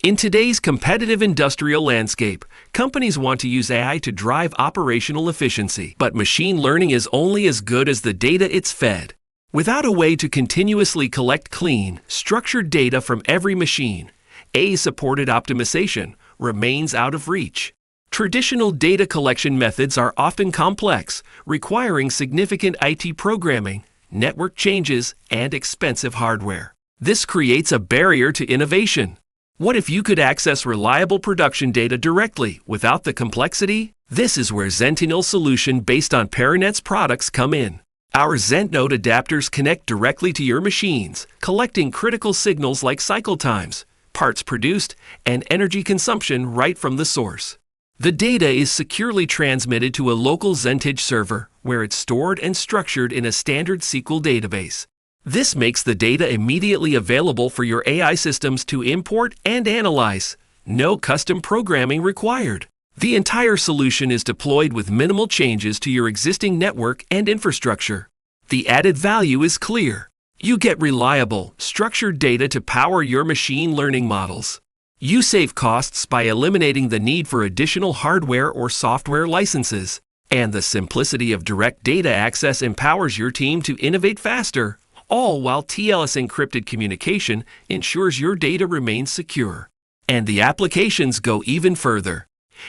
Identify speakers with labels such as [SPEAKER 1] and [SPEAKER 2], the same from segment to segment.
[SPEAKER 1] In today's competitive industrial landscape, companies want to use AI to drive operational efficiency, but machine learning is only as good as the data it's fed. Without a way to continuously collect clean, structured data from every machine, AI-supported optimization remains out of reach. Traditional data collection methods are often complex, requiring significant IT programming, network changes, and expensive hardware. This creates a barrier to innovation. What if you could access reliable production data directly without the complexity? This is where Zentinel's solution based on Perinet's products come in. Our ZentNode adapters connect directly to your machines, collecting critical signals like cycle times, parts produced, and energy consumption right from the source. The data is securely transmitted to a local Zentage server, where it's stored and structured in a standard SQL database. This makes the data immediately available for your AI systems to import and analyze. No custom programming required. The entire solution is deployed with minimal changes to your existing network and infrastructure. The added value is clear. You get reliable, structured data to power your machine learning models. You save costs by eliminating the need for additional hardware or software licenses. And the simplicity of direct data access empowers your team to innovate faster, all while TLS encrypted communication ensures your data remains secure. And the applications go even further.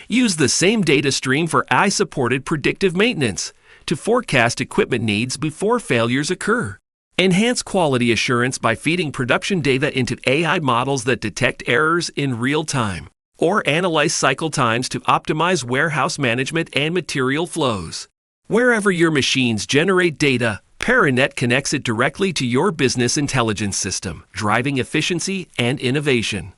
[SPEAKER 1] Use the same data stream for AI-supported predictive maintenance to forecast equipment needs before failures occur. Enhance quality assurance by feeding production data into AI models that detect errors in real time, or analyze cycle times to optimize warehouse management and material flows. Wherever your machines generate data, Perinet connects it directly to your business intelligence system, driving efficiency and innovation.